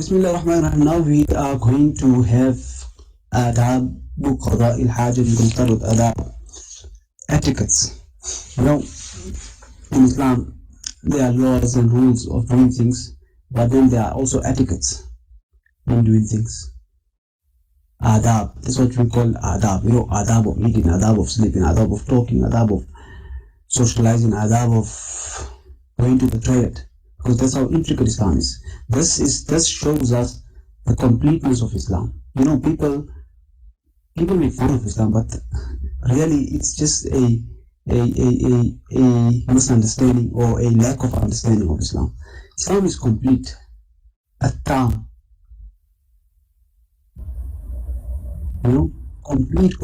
Bismillah ar-Rahman ar-Rahim. Now we are going to have Adab Qada il-Hajj. You can start with Adab. Etiquettes. You know, in Islam, there are laws and rules of doing things, but then there are also etiquettes in doing things. Adab. That's what we call adab. You know, adab of eating, adab of sleeping, adab of talking, adab of socializing, adab of going to the toilet. Because that's how intricate Islam is. This shows us the completeness of Islam. You know, people make fun of Islam, but really it's just a misunderstanding or a lack of understanding of Islam. Islam is complete, at-tam. You know, complete,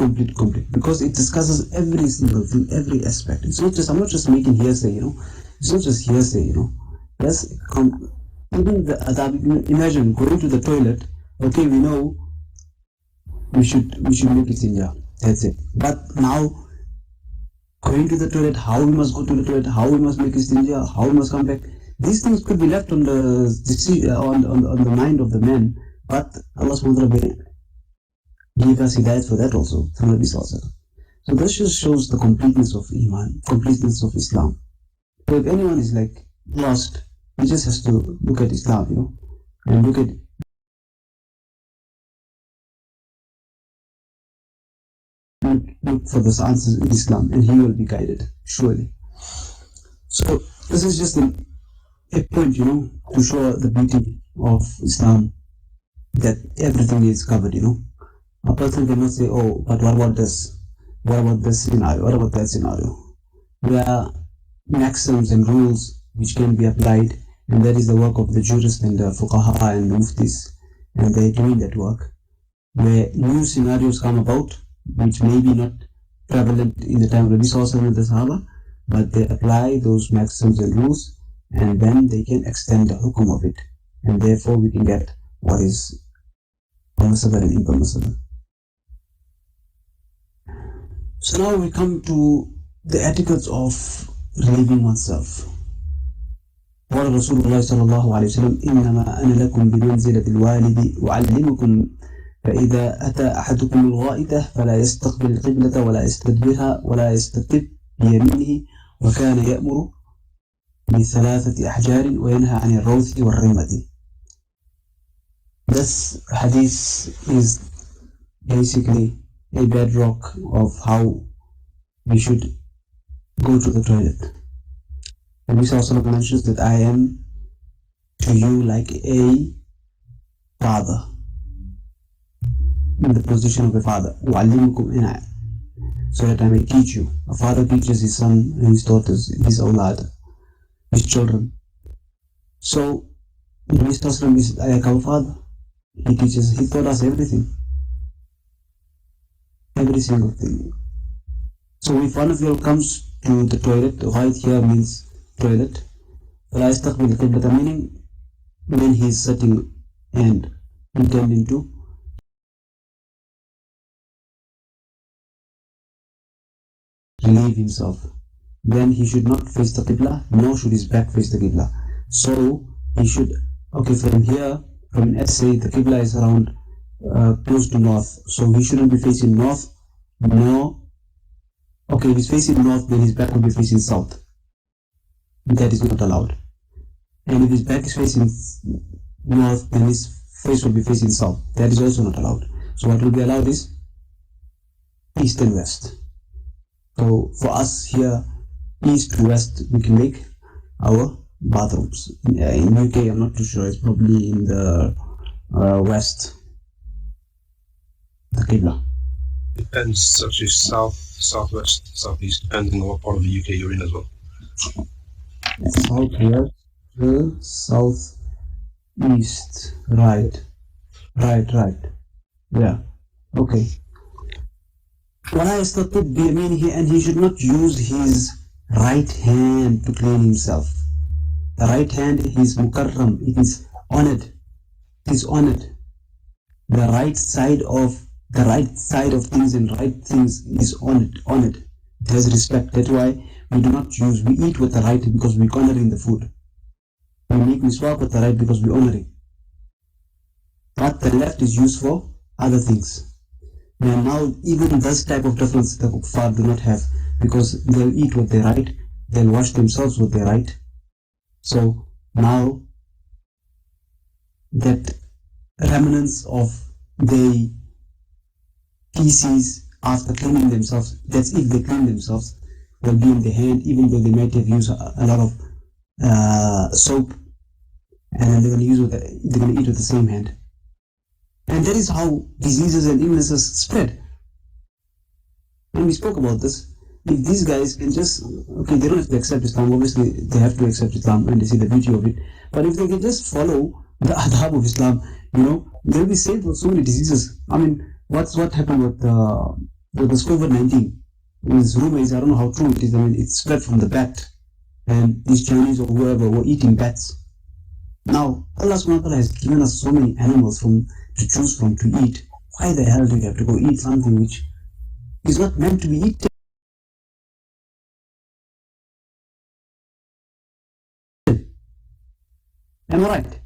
because it discusses every single thing, every aspect. It's not just, I'm not just making hearsay, you know. It's not just hearsay, you know. Yes, even the adab. Imagine going to the toilet. Okay, we know we should make it in here. That's it. But now going to the toilet, how we must go to the toilet, how we must make it in here, how we must come back. These things could be left on the mind of the man. But Allah subhanahu wa ta'ala gave us hidayat for that also. So this just shows the completeness of Iman, completeness of Islam. So if anyone is like lost, he just has to look at Islam, you know, and look for the answers in Islam, and he will be guided, surely. So this is just a point, you know, to show the beauty of Islam, that everything is covered, you know. A person cannot say, oh, but what about this? What about this scenario? What about that scenario? There are maxims and rules which can be applied, and that is the work of the jurists and the fuqaha and the muftis, and they're doing that work, where new scenarios come about which may be not prevalent in the time of Nabi Sallallahu Alaihi Wasallam and the Sahaba, but they apply those maxims and rules, and then they can extend the hukum of it, and therefore we can get what is permissible and impermissible. So now we come to the etiquettes of relieving oneself. قال رسول الله صلى الله عليه وسلم إنما أنا لكم بمنزلة الوالد أعلمكم فإذا أتى أحدكم الغائطة فلا يستقبل القبلة ولا يستدبرها ولا يستتب بيمينه وكان يأمر بثلاثة أحجار وينهى عن الروث والرمة. This hadith is basically a bedrock of how we should go to the toilet. And Nabi Sallallahu Alaihi Wasallam mentions that I am to you like a father, in the position of a father, so that I may teach you. A father teaches his son and his daughters, his awlad, his children. So Nabi Sallallahu Alaihi Wasallam is like our father. He taught us everything, every single thing. So if one of you comes to the toilet, right here means toilet, meaning when he is sitting and intending to relieve himself, then he should not face the Qibla, nor should his back face the Qibla. So he should, okay, from here, from let's say the Qibla is around close to north, so he shouldn't be facing north, nor, okay, if he's facing north, then his back will be facing south. That is not allowed. And if his back is facing north, then his face will be facing south. That is also not allowed. So what will be allowed is east and west. So for us here, east to west, we can make our bathrooms. In UK, I'm not too sure. It's probably in the west, the Qibla. Depends, such as south, southwest, southeast, depending on what part of the UK you're in as well. Southwest, southeast, right. Yeah, okay. And he should not use his right hand to clean himself. The right hand is mukarram, it is honored. It is honored. The right side of things and right things is honored. It has respect. That's why we do not use, we eat with the right because we honor in the food. We make miswak with the right because we honor it. but the left is used for other things. And now even this type of difference the kuffar do not have, because they'll eat what they write, they'll wash themselves what they write. So now that remnants of the feces after cleaning themselves, that's if they clean themselves, will be in the hand, even though they might have used a lot of soap, and then they're going to eat with the same hand. And that is how diseases and illnesses spread. And we spoke about this. If these guys can just, okay, they don't have to accept Islam, obviously they have to accept Islam and they see the beauty of it, but if they can just follow the adab of Islam, they'll be saved from so many diseases. I mean, what happened with this COVID-19? This rumor is, I don't know how true it is, I mean, it spread from the bat, and these Chinese or whoever were eating bats. Now, Allah subhanahu wa ta'ala has given us so many animals to choose from to eat. Why the hell do you have to go eat something which is not meant to be eaten? Am I right?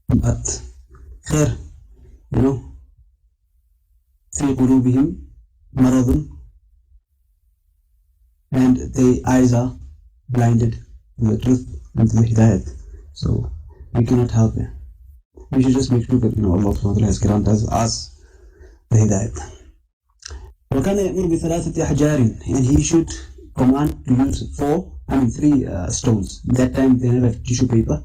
But here, في قلوبهم مرض, and the eyes are blinded to the truth and to the hidayat. So we cannot help it. We should just make sure that Allah subhanahu wa ta'ala has granted us the hidayat. وكان يأمر بثلاثة أحجار, and he should command to use 3 stones. That time they never had tissue paper,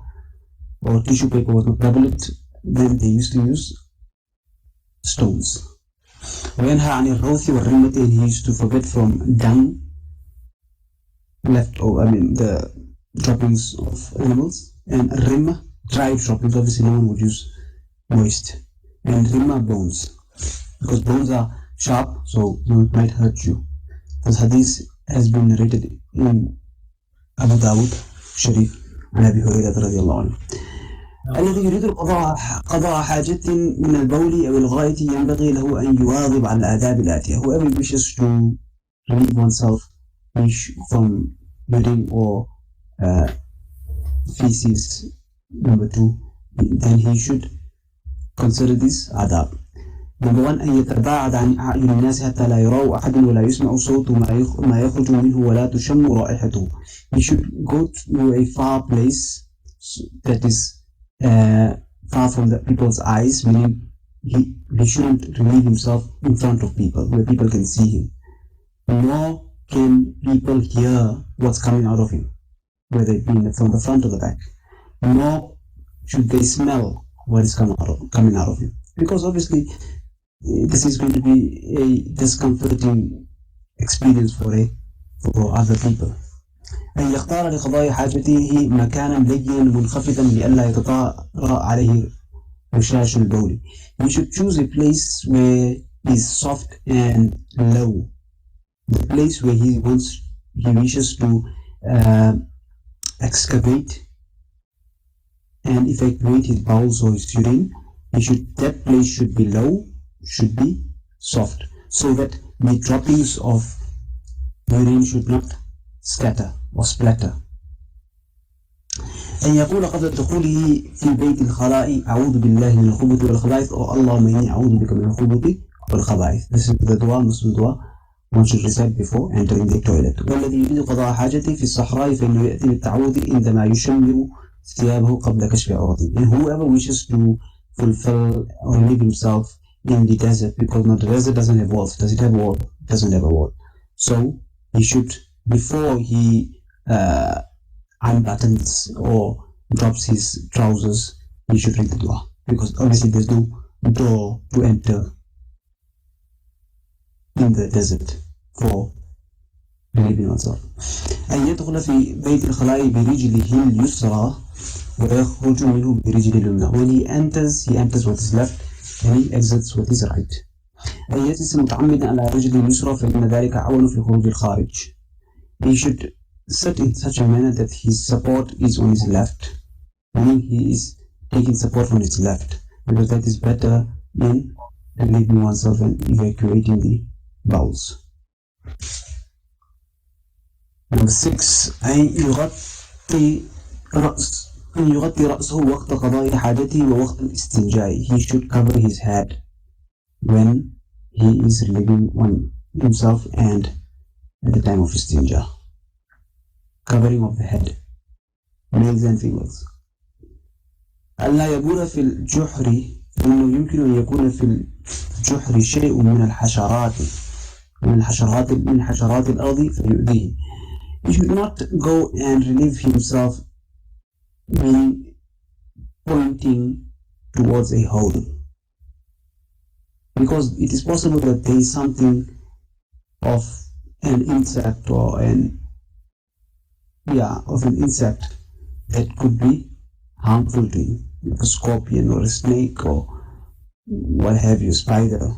or tissue paper was not prevalent, then they used to use stones. وينهى عن الروث والرمة, and he used to forbid from dung, the droppings of animals, and rimma, dry droppings. Obviously no one would use moist, and rimma, bones, because bones are sharp, so it might hurt you. This hadith has been narrated in Abu Dawud Sharif عن أبي هريرة رضي الله عنه. الذي يريد قضاء حاجة من البول أو الغائط ينبغي له أن يواظب على الآداب الآتية. Whoever wishes to relieve oneself from urine or feces, number 2, then he should consider this adab. Number 1, أن يتباعد عن أعين الناس حتى لا يروا أحد ولا يسمع صوت ما يخرج منه ولا تشم رائحته. He should go to a far place that is far from the people's eyes, meaning he shouldn't relieve himself in front of people where people can see him, nor can people hear what's coming out of him, whether it be from the front or the back, nor should they smell what is coming out of him, because obviously this is going to be a discomforting experience for other people. أن يختار لقضاء حاجته مكانا لينا منخفضا لئلا يتطارأ عليه رشاش البول. He should choose a place where is soft and low, the place where he wishes to excavate and evacuate his bowels or his urine. That place should be low, should be soft, so that the droppings of urine should not scatter or splatter. أن يقول قبل دخوله في بيت الخلاء أعوذ بالله من الخبث والخبائث, or اللهم إني أعوذ بك من الخبث والخبائث. This is the dua, Muslim dua one should recite before entering the toilet. والذي يريد قضاء حاجته في الصحراء فإنه يأتي بالتعوذ عندما يشمر ثيابه قبل كشف عورته. And whoever wishes to fulfill or relieve himself in the desert, because now the desert doesn't have walls. Does it have a wall? It doesn't have a wall. So he should, before he unbuttons or drops his trousers, he should read the dua, because obviously there's no door to enter in the desert for relieving oneself. أن يدخل في بيت الخلاء برجله اليسرى ويخرج منه برجله اليمنى. When he enters with his left and he exits with his right. أن يجلس متعمدا على رجله اليسرى فإن ذلك أعون في خروج الخارج. He should sit in such a manner that his support is on his left, meaning he is taking support from his left, because that is better in relieving oneself and evacuating the bowels. Number 6, أن يغطي أن يغطي رأسه وقت قضاء حاجته ووقت الاستنجاء. He should cover his head when he is relieving on himself and at the time of istinja. Covering of the head, males and females. ألا يبول في الجحر فإنه يمكن أن يكون في الجحر شيء من حشرات الأرض فيؤذيه. He should not go and relieve himself meaning pointing towards a hole, because it is possible that there is something of an insect or an insect that could be harmful to you, like a scorpion or a snake or what have you, spider.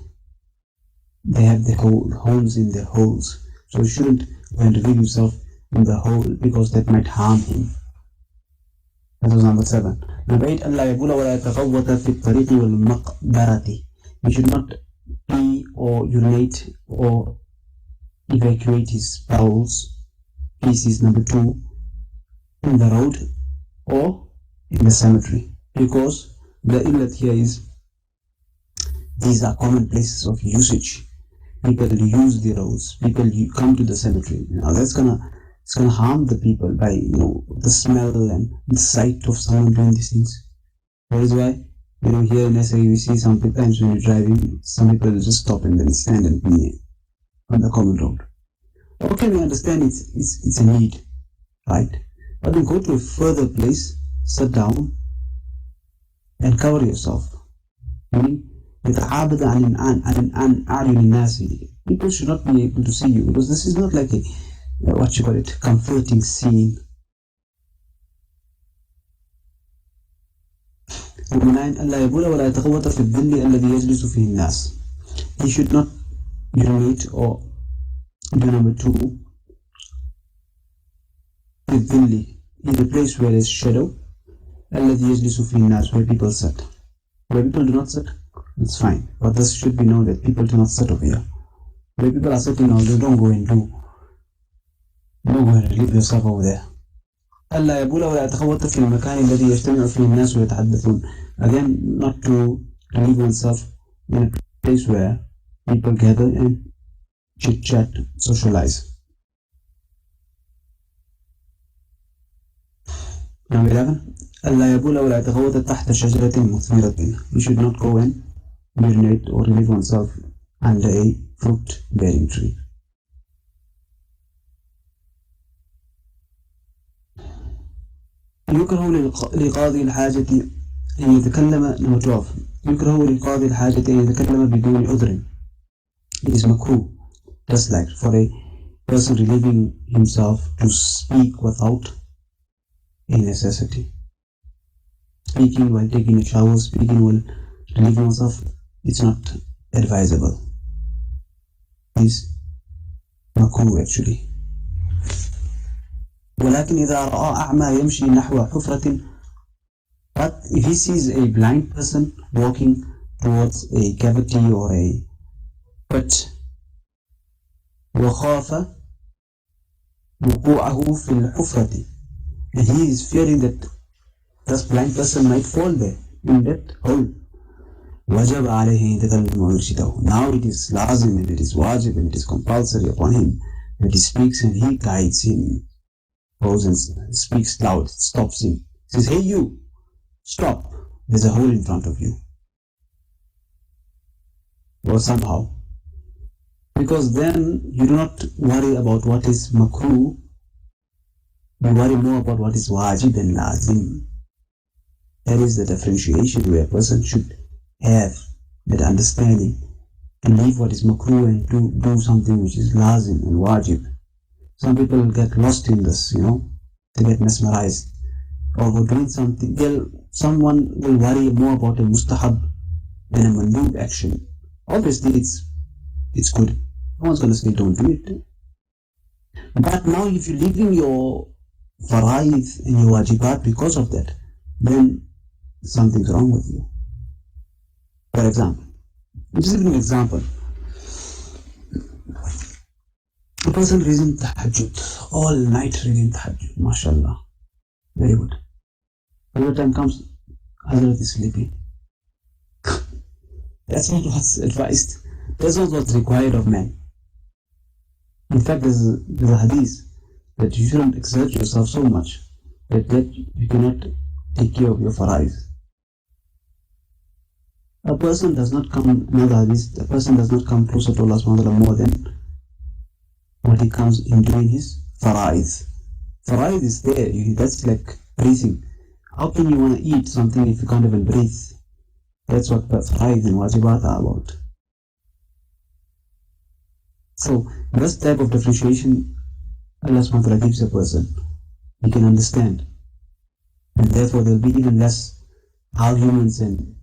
They have the holes in their holes, so you shouldn't go and relieve yourself in the hole because that might harm him. That was number 7. Number 8, ألا يبول ولا يتغوط في الطريق والمقبرة. He should not pee or urinate or evacuate his bowels, feces, number 2, in the road or in the cemetery, because the illat here is these are common places of usage. People use the roads, people come to the cemetery. Now it's gonna harm the people by the smell and the sight of someone doing these things. That is why here in SA we see sometimes when you're driving, some people just stop and then stand and pee on the common road. Okay, we understand it's a need, right? But then go to a further place, sit down and cover yourself. Meaning, يتعابد عن أعين الناس. People should not be able to see you, because this is not like a comforting scene. Number 9, ألا يبول ولا يتغوط في الظل الذي يجلس فيه الناس. He should not urinate or do number 2 في الظل, in the place where there is shadow, الذي يجلس فيه الناس, where people sit. Where people do not sit, it's fine, but this should be known that people do not sit over here. Where people are sitting now, they don't go and leave yourself over there. ألا يبول ولا يتخوط في المكان الذي يجتمع فيه الناس ويتحدثون. Again, not to leave oneself in a place where people gather and chit-chat, socialize. Number 11, ألا يبول ولا يتخوط تحت شجرة مثمرة. You should not go and urinate or relieve oneself under a fruit-bearing tree. يكره لقاضي الحاجة أن يتكلم. Number 12, يكره لقاضي الحاجة أن يتكلم بدون عذر. It is makruh, just like for a person relieving himself to speak without a necessity. Speaking while taking a shower, speaking while relieving himself, it's not advisable. It's makruh actually. ولكن إذا رأى أعمى يمشي نحو حفرة, but if he sees a blind person walking towards a cavity or a pit, وخاف وقوعه في الحفرة, and he is fearing that this blind person might fall there in that hole, وجب عليه يتكلم ويرشده. Now it is lazim and it is wajib and it is compulsory upon him that he speaks and he guides him. Goes and speaks loud, stops him, says, "Hey you, stop, there's a hole in front of you." Or somehow, because then you do not worry about what is makruh, you worry more about what is wajib and lazim. That is the differentiation where a person should have that understanding and leave what is makruh and do something which is lazim and wajib. Some people get lost in this, they get mesmerized over doing something. Someone will worry more about a mustahab than a mandub action. Obviously, it's good. No one's going to say don't do it. But now, if you're leaving your faraid and your wajibat because of that, then something's wrong with you. For example, I'm just giving an example. A person reading tahajjud, all night reading tahajjud, mashallah, very good. Every time comes, Hazrat is sleeping. That's not what's advised. That's not what's required of man. In fact, there's a hadith that you shouldn't exert yourself so much that you cannot take care of your fara'id. A person does not come, another hadith, a person does not come closer to Allah subhanahu wa ta'ala more than what he comes in doing his fara'id. Fara'id is there, that's like breathing. How can you want to eat something if you can't even breathe? That's what fara'id and wajibat are about. So, this type of differentiation Allah subhanahu wa ta'ala gives a person, he can understand. And therefore there will be even less arguments and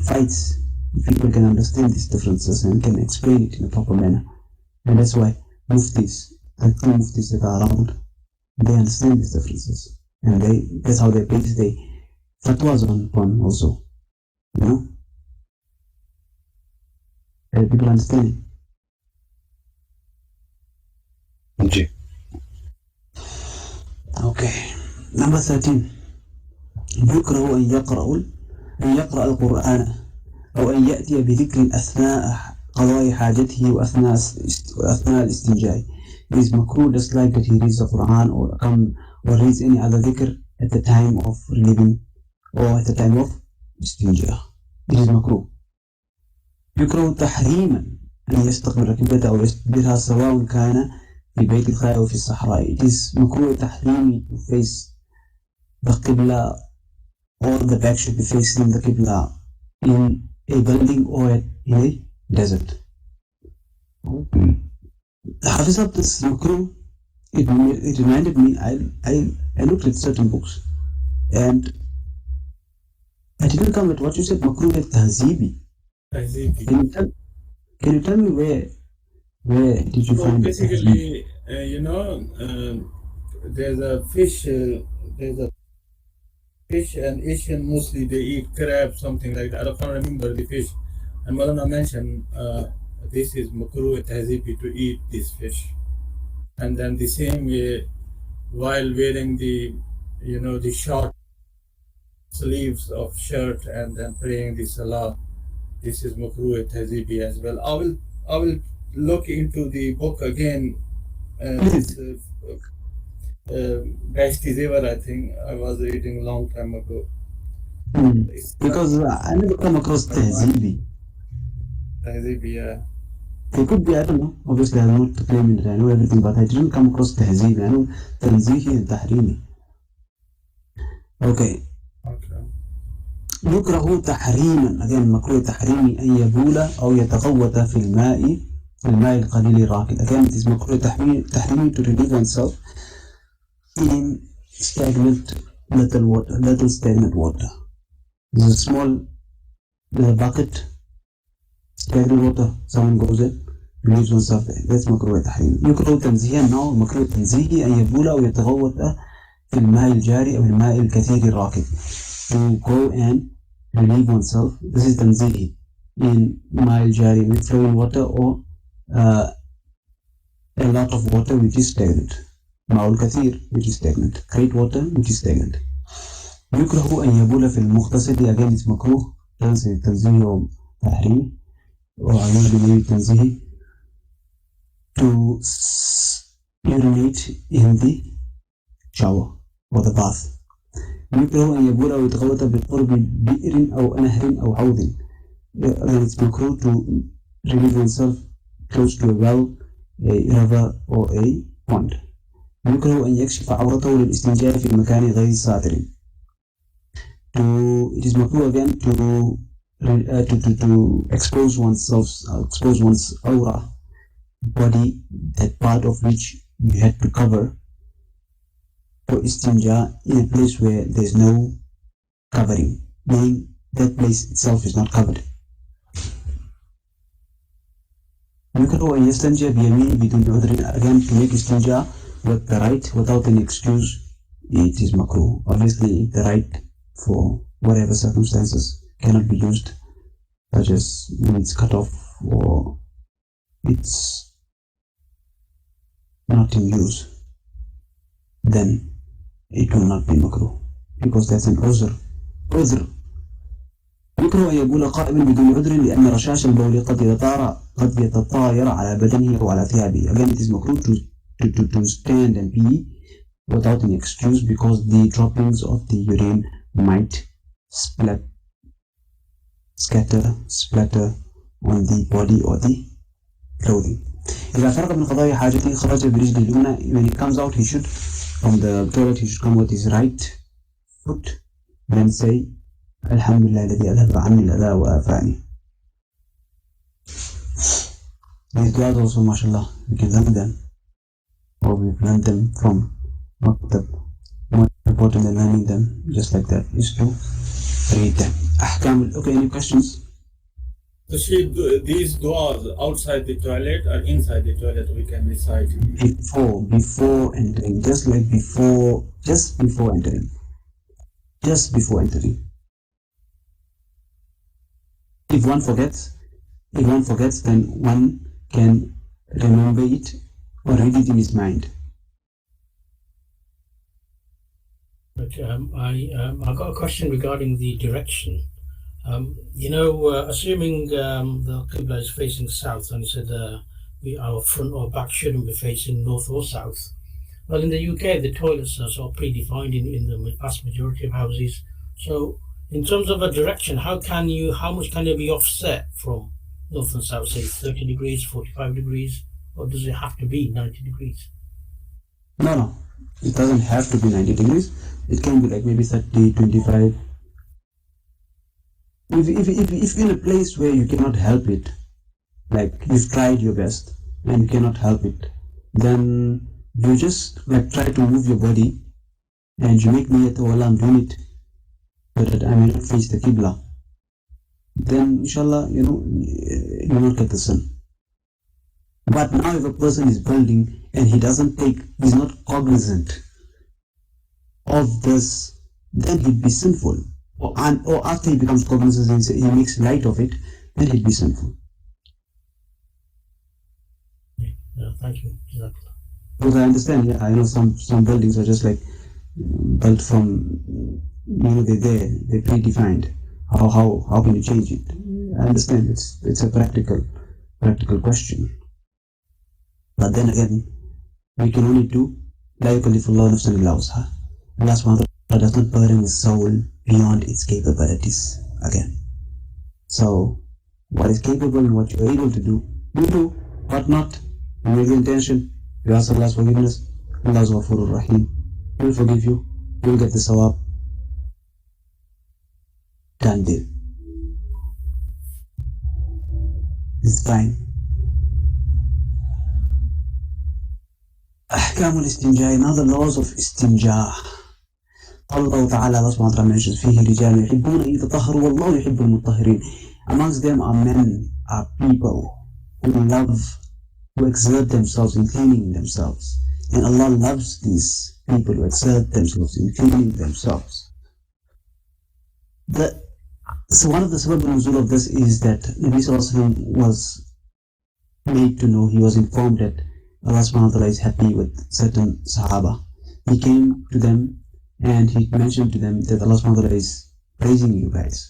fights if people can understand these differences and can explain it in a proper manner. And that's why muftis, the two muftis that are around, they understand these differences. And that's how they base their fatwas on also. You know? And people understand. Okay. Okay. Number 13. يكره أن يقرأ القرآن أو أن يأتي بذكر أثناء قضاء حاجته وأثناء الاستنجاء. It is makruh just like that he reads the Quran or reads any other dhikr at the time of relieving or at the time of istinja. It is makruh. يكره تحريما أن يستقبل قبلته أو يستدبرها سواء كان في بيت الخلاء أو في الصحراء. It is makruh تحريمي to face the Qibla, or the back should be facing the Qibla in a building or in a desert. The Hafiz of this makruh, it reminded me, I looked at certain books and I didn't come at what you said, makruh al-tahzibi. Can you tell me where did you find basically, there's a fish, and Asian mostly they eat crab, something like that. I can't remember the fish. And Malana mentioned this is makruh tahzibi to eat this fish. And then the same way, while wearing the short sleeves of shirt and then praying the salah, this is makruh tahzibi as well. I will look into the book again. Best is ever, I think I was reading a long time ago. Because I never come across Tahzibi. Yeah. It could be, I don't know. Obviously, I'm not claiming that I know everything, but I didn't come across Tahzibi. I know Tanzihi and Tahrimi. Okay. يكره تحريما again مكروه تحريمي أن يبول أو يتغوط في الماء القليل الراكد. Again, it is مكروه تحريمي to relieve oneself in little stagnant water. There's a small bucket, stagnant water, someone goes in, leaves oneself there. That's مكروه تحريمي. يكره تنزيها now مكروه تنزيهي أن يبول أو يتغوط في الماء الجاري أو الماء الكثير الراكد. To go and relieve oneself. This is tanzihi in ma'il jari, with flowing water or a lot of water which is stagnant. Ma'ul kathir, which is stagnant. Great water which is stagnant. يكره أن يبول في المغتسل. Again, it's makruh. Tanzihi or tahrim, or maybe tanzihi, to urinate in the shower or the bath. يكره أن يبول أو يتغوط بقرب بئر أو نهر أو حوض. It's makruh to relieve oneself close to a well, a river or a pond. يكره أن يكشف عورته للاستنجاء في المكان غير ساتر. It is makruh again to expose one's aura, body, that part of which you had to cover for istinja in a place where there is no covering, meaning that place itself is not covered. يكره أن يستنجى بيمينه بدون عذر. Again, to make istinja with the right without any excuse, it is makruh. Obviously, the right for whatever circumstances cannot be used, such as when it's cut off or it's not in use, then it will not be makruh. because that's an عذر. يكره أن يبول قائما بدون عذر لأن رشاش البول قد يتطاير على بدنه أو على ثيابه. Again, it is makruh to stand and pee without any excuse because the droppings of the urine might splatter on the body or the clothing. إذا فرغ من قضاء حاجته خرج برجله اليمنى. When he comes out, he should from the toilet, he should come with his right foot and say الحمد لله الذي أذهب عني الأذى وآفاني. These du'as also, mashallah, we can learn them, or we've learned them from Maktab. More important than learning them, just like that, is to read them. Okay, any questions? So these du'as outside the toilet or inside the toilet we can recite? Before entering, just before entering. If one forgets, then one can remember it or read it in his mind. Okay, I got a question regarding the direction. Assuming the Qibla is facing south, and you said our front or back shouldn't be facing north or south. Well, in the UK, the toilets are sort of predefined in the vast majority of houses. So, in terms of a direction, how much can it be offset from north and south, say 30 degrees, 45 degrees, or does it have to be 90 degrees? No, it doesn't have to be 90 degrees. It can be like maybe 30, 25. If in a place where you cannot help it, like you've tried your best and you cannot help it, then you just like try to move your body and you make niyat, oh Allah, I'm doing it so that I may not face the Qibla. Then inshallah, you will not get the sin. But now if a person is building and he's not cognizant of this, then he'd be sinful. Or after he becomes cognizant and he makes light of it, then he'd be sinful. Yeah, thank you. Because I understand, I know some buildings are just like built from, they're predefined. How can you change it? I understand it's a practical question. But then again, we can only do La yukallifullahu nafsan illa wus'aha. Allah subhanahu wa ta'ala does not burden his soul beyond its capabilities again. So what is capable and what you are able to do, you do. What not, you make the intention, you ask Allah's forgiveness. Allah is Ghafurur Rahim. He will forgive you, you will get the sawab. Done deal. It's fine. أحكام الاستنجاء. Now the laws of istinja. قال الله تعالى, Allah subhanahu wa ta'ala mentions فيه رجال يحبون أن يتطهروا والله يحب المطهرين. Amongst them are men, are people who exert themselves in cleaning themselves. And Allah loves these people who exert themselves in cleaning themselves. So one of the sabab al-nuzul of this is that Nabi Sallallahu Alaihi Wasallam was made to know, he was informed that Allah subhanahu wa ta'ala is happy with certain Sahaba. He came to them and he mentioned to them that Allah subhanahu wa ta'ala is praising you guys.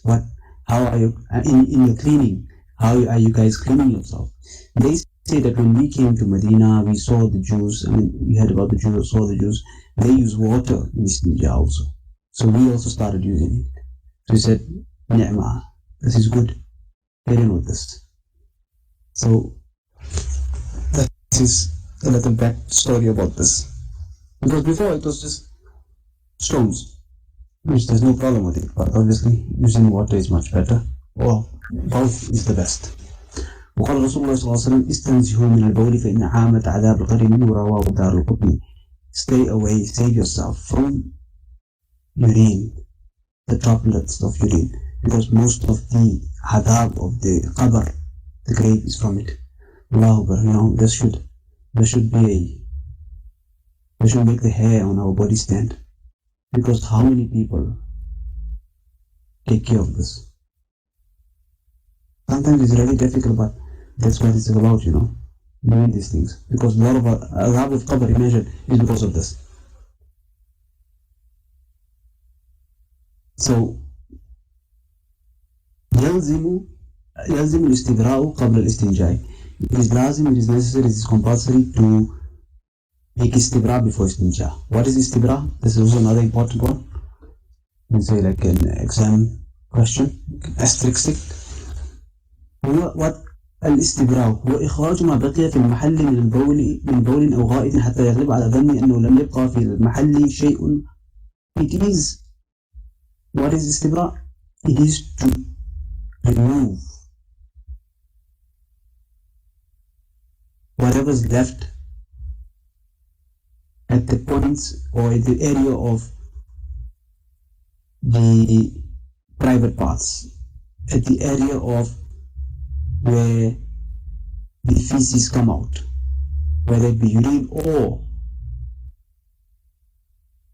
How are you in your cleaning? How are you guys cleaning yourself? They say that when we came to Medina, we saw the Jews, we heard about the Jews, saw the Jews, they use water in istinja also. So we also started using it. So he said, Ni'mah, this is good. Get in with this. So that is a little back story about this. Because before it was just stones, which there's no problem with it, but obviously using water is much better, or both is the best. وقال رسول الله صلى الله عليه وسلم استنزهوا من البول فإن عامة عذاب القبر منه رواه دار القطني. Stay away, save yourself from urine, the droplets of urine, because most of the adab of the qabr, the grave, is from it. Allahu Akbar, there should make the hair on our body stand, because how many people take care of this? Sometimes it's really difficult, but that's what it's about, doing these things, because a lot of adab of qabr, imagine, is because of this. So يلزم الاستبراء قبل الاستنجاء. It is lazim, it is necessary, it is compulsory to make istibra before istinja. What is istibra? This is also another important one. You can say like an exam question, asterisk it. What الاستبراء هو إخراج ما بقي في المحل من بول أو غائط حتى يغلب على ظني أنه لم يبقى في المحل شيء. It is, what is استبراء? It is to remove whatever is left at the points or at the area of the private parts, at the area of where the feces come out, whether it be urine or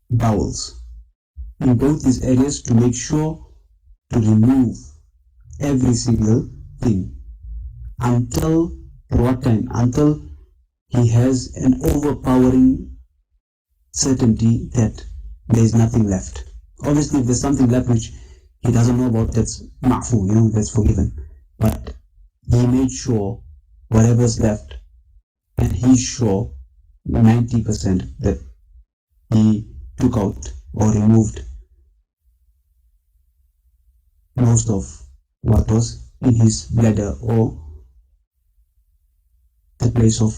bowels. In both these areas, to make sure to remove every single thing until, for what time? Until he has an overpowering certainty that there is nothing left. Obviously, if there's something left which he doesn't know about, that's ma'fu, that's forgiven. But he made sure whatever's left, and he's sure 90% that he took out or removed most of what was in his bladder or the place of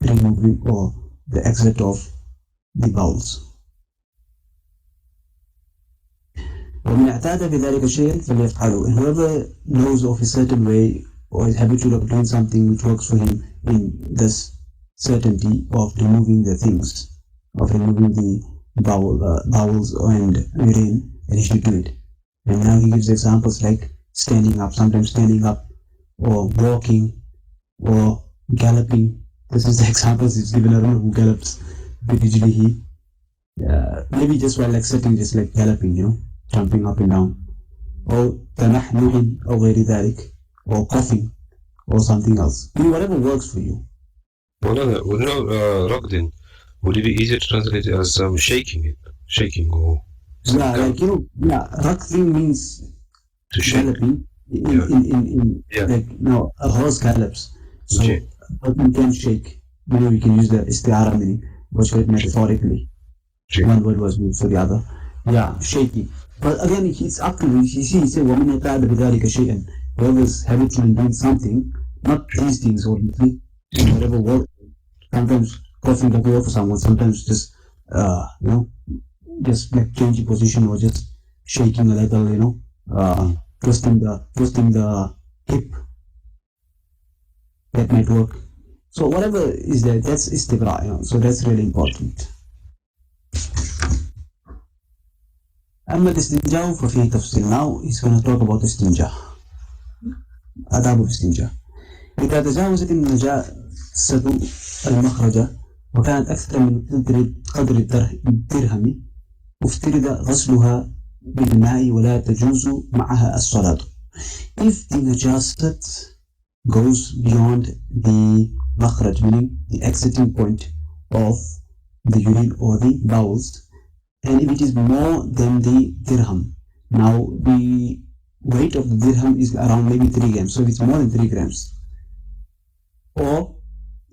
removing or the exit of the bowels. ومن اعتاد في ذلك الشيء فليفعله. And whoever knows of a certain way or is habitual of doing something which works for him in this certainty of removing the things, of removing the bowels and urine, then he should do it. And now he gives examples like standing up, sometimes standing up, or walking, or galloping. This is the examples he's given. I don't know who gallops, but usually he, maybe just while like sitting, just like galloping, jumping up and down, or تنحنح أو غير ذلك, or coughing, or something else. Whatever works for you. Raqdin, would it be easier to translate it as shaking or? Yeah, like raqdin means to shake. Galloping. In like a horse gallops, so a person can shake. You can use the isti'ara meaning, which is metaphorically. One word was used for the other. Yeah, shaking. But again, it's up to you. He said, وَمِنْ يَتَعَدَ بِذَلِكَ شَيْئًا. Whoever's habitual in doing something, not these things, obviously, whatever works. Sometimes coughing doesn't work for someone. Sometimes just, just like changing position or just shaking a little, twisting the hip. That might work. So whatever is there, that's istibra. So that's really important. أما الاستنجاء ففيه تفصيل. Now he's going to talk about استنجاء. آداب الاستنجاء. إذا تجاوزت النجاسة المخرج وكانت أكثر من قدر الدرهم افترض غسلها بالماء ولا تجوز معها الصلاة. If the najasat goes beyond the makhraj, meaning the exiting point of the urine or the bowels, and if it is more than the dirham, now the weight of the dirham is around maybe 3 grams, so if it's more than 3 grams, or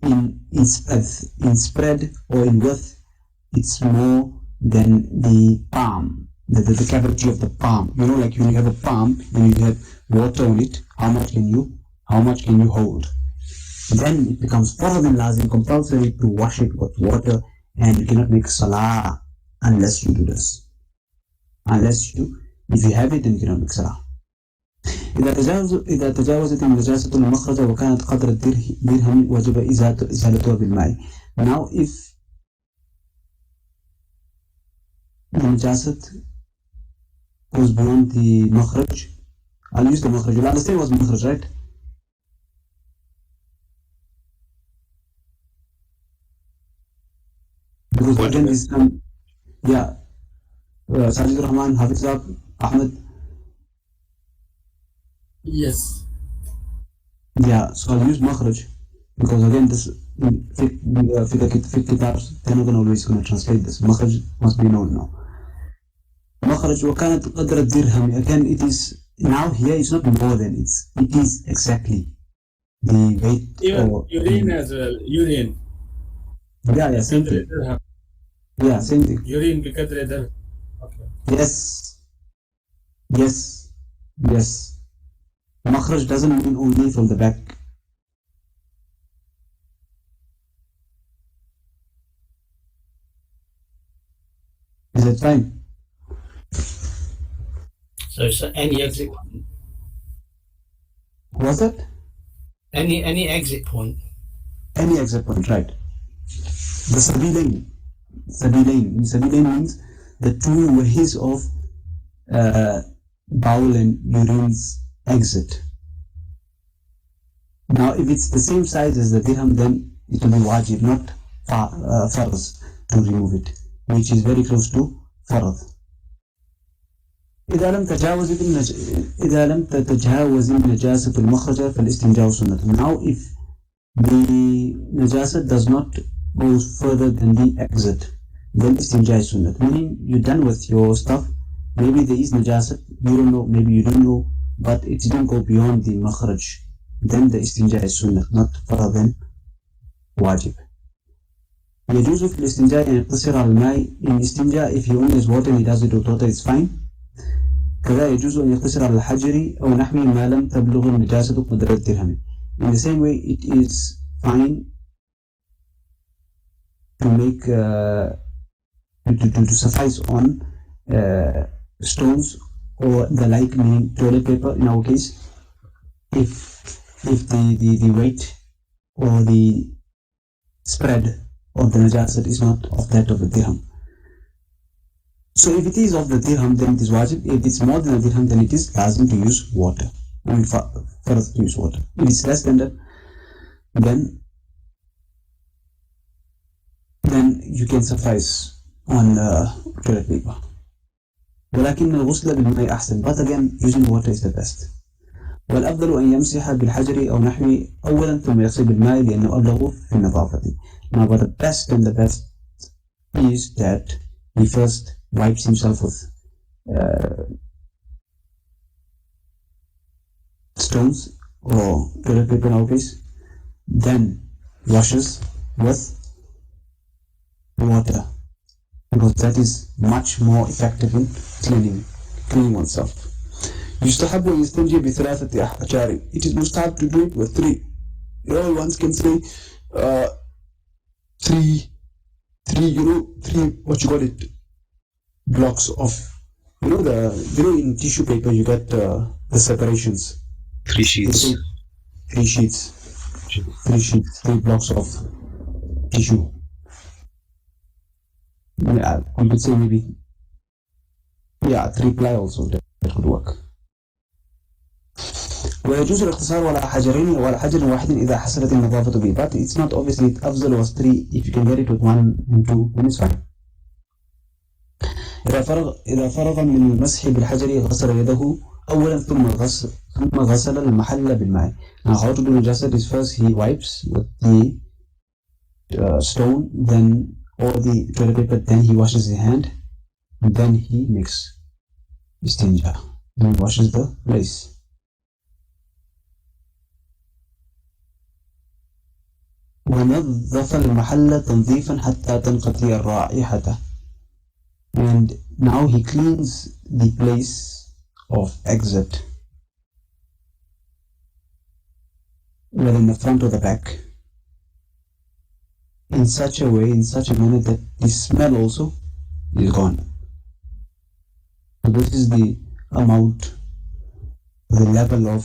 in spread or in width, it's more than the palm, the cavity of the palm. Like when you have a palm and you have water on it, how much can you hold? Then it becomes further than lazim, compulsory to wash it with water, and you cannot make salah unless you do this. If you have it, then you cannot make salah. إذا تجاوزت النجاسة المخرج وكانت قدر الدرهم وجب إزالتها بالماء. Now if the najasat goes beyond the makhraj, I'll use the makhraj. You'll understand what's makhraj, right? Because again this time, Sajid Rahman, Hafiz Ahmed. Yes. Yeah, so I'll use makhraj because again this fiqh kitabs, they're not always going to translate this. Makhraj must be known now. مخرج وكانت قدر الدرهم. Again, it is now here it's not more than it is exactly the weight. Even or urine as well. Urine. yeah, same بقدر thing. درهم. Yeah, same thing. Urine بقدر درهم. Okay. Yes. مخرج doesn't mean only from the back. Is it fine? So any exit, Was it? any exit point. Any exit point, right? The sabilain. Sabilain means the two ways of bowel and urine's exit. Now, if it's the same size as the dirham, then it will be wajib, not farz, to remove it, which is very close to farz. إذا لم تتجاوز النجاسة المخرج فالاستنجاء سنة. Now, if the najasa does not go further than the exit, then istinja is sunnah. Meaning you're done with your stuff. Maybe there is najasa, you don't know, maybe you don't know, but it didn't go beyond the makhraj. Then the istinja is sunnah, not farad than wajib. يجوز في الاستنجاء أن يقتصر على الماء. In istinja, if he only has water and he does it with water, it's fine. كذا يجوز أن يقتصر على الحجر أو نحو ما لم تبلغ النجاسة قدر الدرهم. In the same way, it is fine to make to suffice on stones or the like, meaning toilet paper in our case, if the weight or the spread of the najasat is not of that of the dirham. So if it is of the dirham, then it is wajib. If it's more than a dirham, then it is lazim to use water. I mean, first to use water. If it's less than that, then you can suffice on toilet paper. ولكن الغسل بالماء أحسن. But again, using water is the best. والأفضل أن يمسح بالحجر أو نحوه أولا ثم يغسل بالماء لأنه أبلغ في النظافة. Now, but the best is that he first wipes himself with stones or toilet paper in our case, then washes with water, because that is much more effective in cleaning oneself. يستحب أن يستنجي بثلاثة أحجار. It is mustahab to do it with three. All ones can say three what you call it, blocks of, in tissue paper you got the separations. Three sheets. Three blocks of tissue. Yeah, we could say maybe, 3-ply also, that could work. ويجوز الاقتصار على حجرين وعلى حجر واحد إذا حصلت النظافة به. But it's not obviously أفضل was 3. If you can get it with 1 and 2, then it's fine. إذا فرغ من المسح بالحجر غسل يده أولا ثم غسل المحل بالماء. Now, how to do najasa is first he wipes with the stone, then or the toilet paper, then he washes his hand, and then he makes istinja, then washes the place. ونظف المحل تنظيفا حتى تنقطع الرائحة. And now he cleans the place of exit, whether in the front or the back, in such a manner that the smell also is gone. So this is the amount, the level of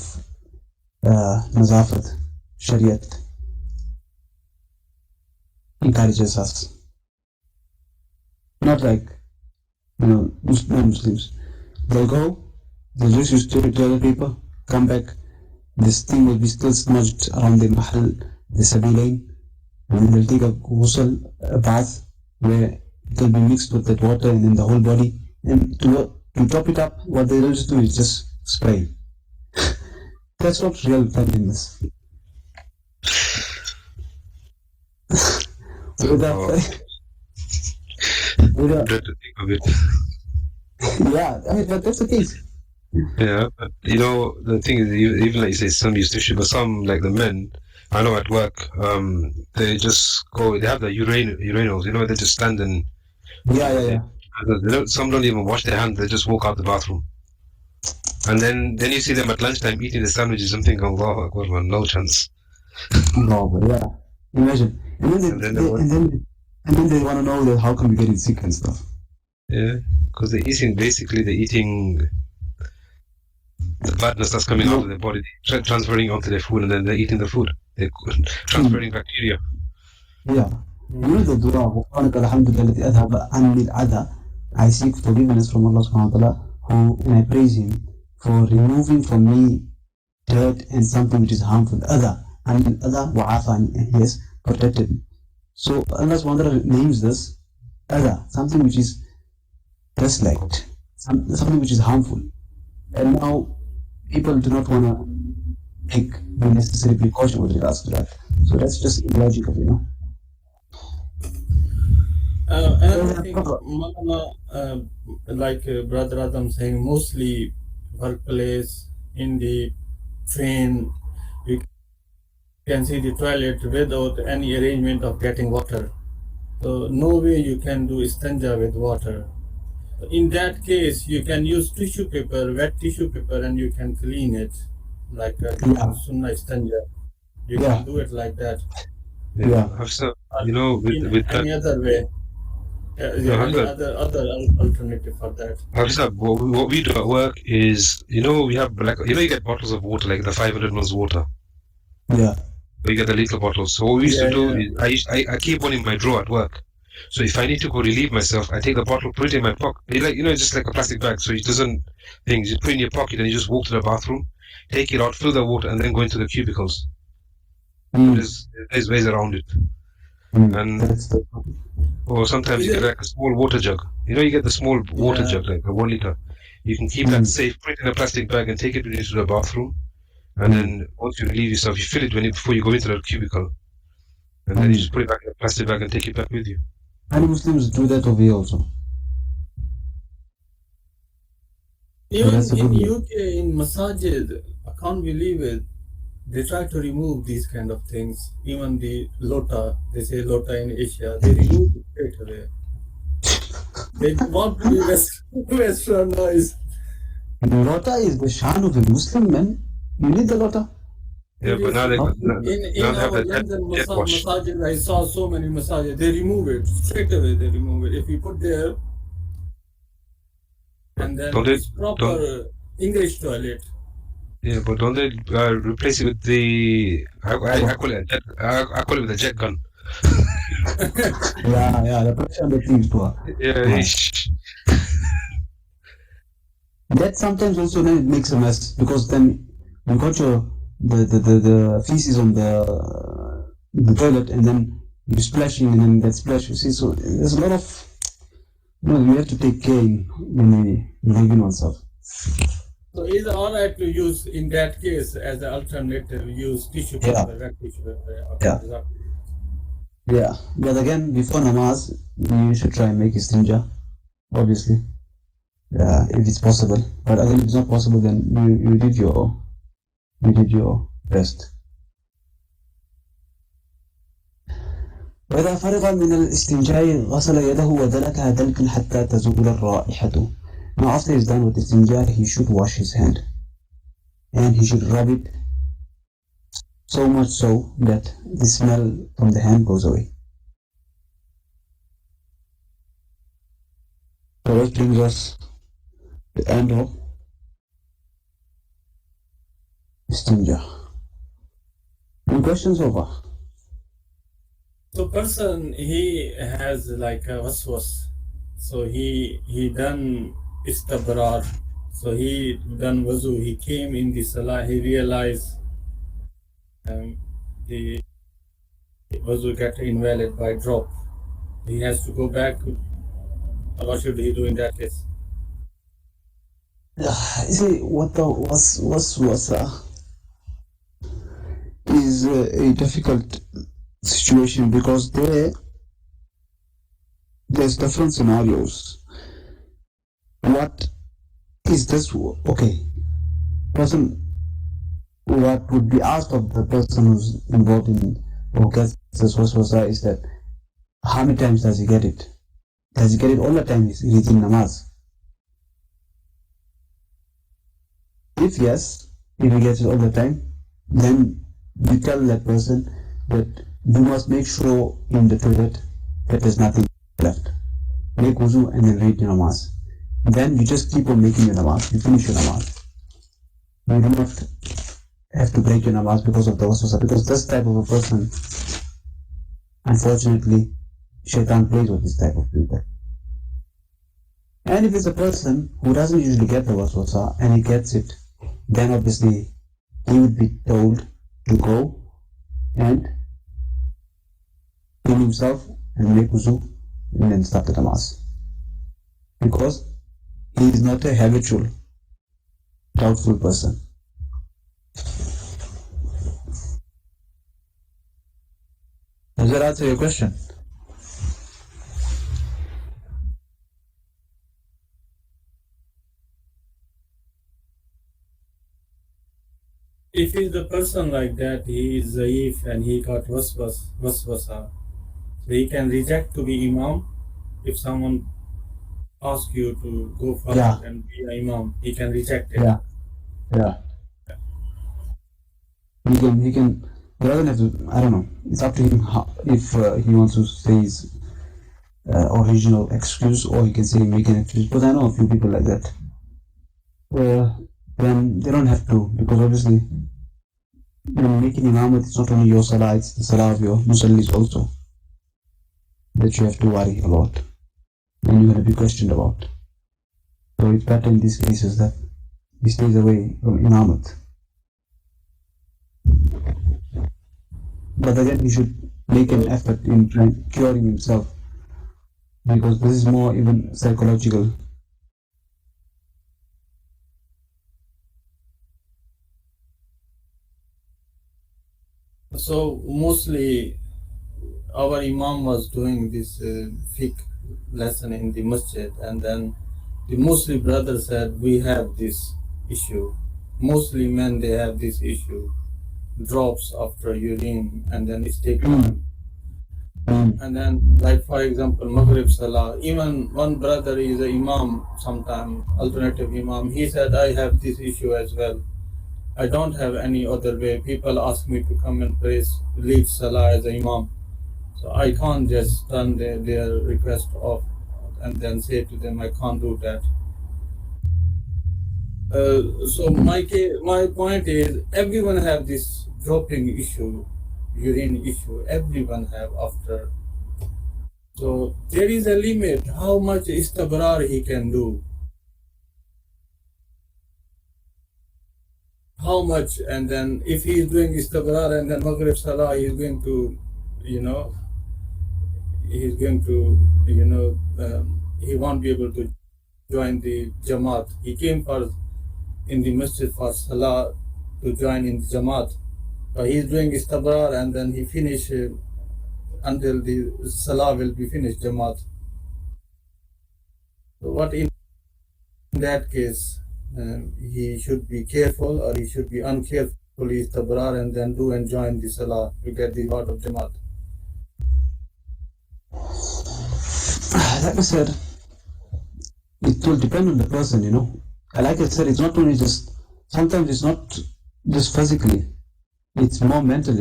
nazafat Shariat encourages us. Not like, non-Muslims. They'll go, they'll just use toilet paper, come back, this thing will be still smudged around the mahal, the sabilain, and then they'll take a ghusl, a bath, where it will be mixed with that water and then the whole body. And to top it up, what they'll just do is just spray. That's not real cleanliness. Dread to think of it. Yeah, I mean, that's the case. Yeah, but you know, the thing is, even like you say, some use tissue, but some, like the men, I know at work, they just go, they have the urinals, you know, they just stand and Yeah. some don't even wash their hands, they just walk out the bathroom. And then you see them at lunchtime eating the sandwiches and think, Allahu Akbar, man, no chance. No, but yeah. Imagine. And then they want, And then they want to know that how come you're getting sick and stuff. yeah, because they're eating the badness that's coming out of their body, transferring onto their food, and then they're eating the food. They're transferring bacteria. Yeah. You know the dua, وَقَالَكَ الْحَمْدُ الَّذِي أَذْهَبَ عَنِّي الْأَذَى. I seek forgiveness from Allah subhanahu wa ta'ala, and I praise Him for removing from me dirt and something which is harmful. Adha. And Adha wa'afani, and He has protected me. So Allah subhanahu wa ta'ala names this Adha, something which is disliked, something which is harmful. And now people do not want to take the necessary precaution with regards to that. So that's just illogical, you know. Another thing, like Brother Adam saying, mostly workplace, in the train, you can see the toilet without any arrangement of getting water. So no way you can do istanja with water. In that case, you can use tissue paper, wet tissue paper, and you can clean it, like sunnah istanja. You can do it like that. Yeah. You know, with any that, other way. Any other alternative for that? What we do at work is, you know, we have like, you know, you get bottles of water, like the 500 ml water. Yeah. You get the little bottles. So what we used to do is, I keep one in my drawer at work. So if I need to go relieve myself, I take the bottle, put it in my pocket. Like, you know, just like a plastic bag, so it doesn't things. You put it in your pocket and you just walk to the bathroom, take it out, fill the water, and then go into the cubicles. There's ways around it. Or sometimes you get like a small water jug. You know, you get the small water jug, like a 1 liter. You can keep that safe, put it in a plastic bag, and take it into the bathroom. And then once you relieve yourself, you fill it before you go into the cubicle. And then you just put it back in a plastic bag and take it back with you. Many Muslims do that over here also. Even in UK, in masajid, I can't believe it. They try to remove these kind of things. Even the lota, they say lota in Asia, they remove it straight away. They want to be westernized. The lota is the shan of a Muslim man. You need the lota. Yeah, but now they in our London masajid, I saw so many masajid. They remove it straight away. They remove it. If you put there, and then it's proper English toilet. Yeah, but don't they replace it with the? I call it with a jet gun. Yeah, the pressure the things to her. Yeah. That sometimes also then it makes a mess, because then you got the feces on the toilet, and then you're splashing, and then that splash. You see, so there's a lot of, you have to take care when relieving oneself. So is it alright to use, in that case, as an alternative, use tissue paper, wet tissue paper? Okay, yeah. But again, before namaz, you should try and make istinja, obviously. Yeah, if it's possible. But again, if it's not possible, then you did your best. وإذا فرغ من الاستنجاء غسل يده ودلكها دلكا حتى تزول الرائحة. Now after he's done with istinja, he should wash his hand. And he should rub it so much so that the smell from the hand goes away. So that brings us to the end of istinja. Any questions over? So person, he has like a waswas. So he done istabrar. So he done wuzu. He came in the salah. He realized the wuzu get invalid by drop. He has to go back. What should he do in that case? You see, what the waswasa is a difficult situation, because there's different scenarios. One what is this? Okay, person, what would be asked of the person who's involved in or gets this waswasa is that how many times does he get it? Does he get it all the time? He's in namaz. If yes, if he gets it all the time, then you tell that person that you must make sure in the toilet that there's nothing left. Make wuzu and then read your namaz. Then you just keep on making your namaz. You finish your namaz. You do not have to break your namaz because of the waswasa, because this type of a person, unfortunately, shaitan plays with this type of people. And if it's a person who doesn't usually get the waswasa and he gets it, then obviously he would be told to go and clean himself and make wuzu and then start the namaz. Because he is not a habitual, doubtful person. Does that answer your question? If he's the person like that, he is zaif and he got waswasa, so he can reject to be imam. If someone asks you to go forward and be an imam, he can reject it. Yeah. He can, he doesn't have to, I don't know, it's up to him if he wants to say his original excuse, or he can say make an excuse, but I know a few people like that. Then they don't have to, because obviously when making imam, it's not only your salah, it's the salah of your musallis also that you have to worry about and you're going to be questioned about. So it's better in these cases that he stays away from imamat. But again, he should make an effort in trying curing himself, because this is more even psychological. So mostly our imam was doing this fiqh lesson in the masjid, and then the Muslim brother said, we have this issue. Mostly men, they have this issue, drops after urine, and then it's taken. And then, like for example, Maghrib Salah, even one brother is an imam sometime, alternative imam, he said, I have this issue as well. I don't have any other way. People ask me to come and lead Salah as an imam. So I can't just turn their request off and then say to them, I can't do that. So my point is, everyone have this dropping issue, urine issue. Everyone have after. So there is a limit how much istabrar he can do. How much, and then if he is doing istabrar and then Maghrib Salah, he is going to, he won't be able to join the Jamaat. He came in the masjid for Salah to join in the Jamaat. But he is doing istabrar and then he finish until the Salah will be finished, Jamaat. So what in that case, he should be careful, or he should be uncarefully istabrar and then do and join the Salah to get the reward of Jamaat? Like I said, it will depend on the person, Like I said, it's not only just, sometimes it's not just physically, it's more mental,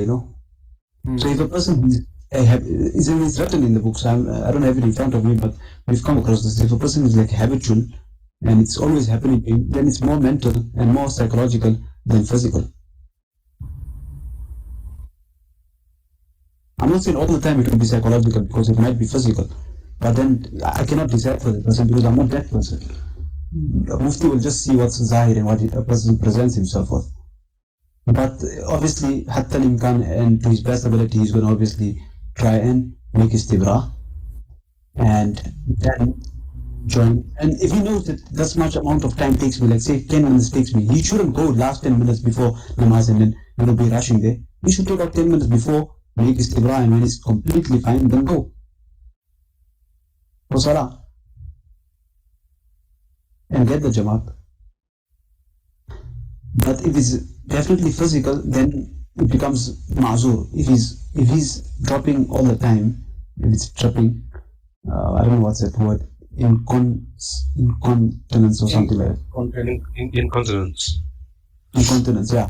So if a person it's written in the books, I don't have it in front of me, but we've come across this. If a person is like habitual and it's always happening to him, then it's more mental and more psychological than physical. I'm not saying all the time it will be psychological, because it might be physical, but then I cannot decide for the person because I'm not that person. A Mufti will just see what's zahir and what a person presents himself with. But obviously, hatta al-imkan, and to his best ability, he's going to obviously try and make istibra and then join. And if he knows that that's much amount of time takes me, like say 10 minutes takes me, he shouldn't go last 10 minutes before namaz and then be rushing there. He should take out 10 minutes before, make istibra, and when he's completely fine, then go for salah. and get the Jamaat. But if it's definitely physical, then it becomes ma'zur. If he's dropping all the time, if it's dropping, I don't know what's that word, incontinence or something like that. Incontinence. Incontinence, yeah.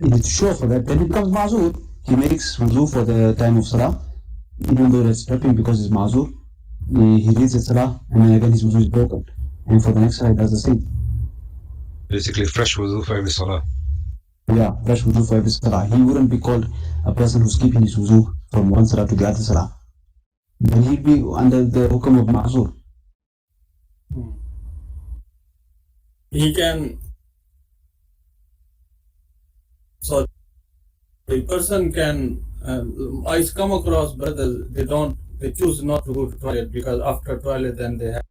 If it's sure for that, then it becomes ma'zur. He makes wudu for the time of salah, even though it's dropping because it's ma'zur. He reads the salah, and then again his wudu is broken. And for the next salah, he does the same. Basically, fresh wudu for every salah. Yeah, fresh wudu for every salah. He wouldn't be called a person who's keeping his wudu from one salah to the other salah. Then he'd be under the hukum of ma'zur. He can. So a person can. I come across brothers. They choose not to go to toilet because after toilet then they have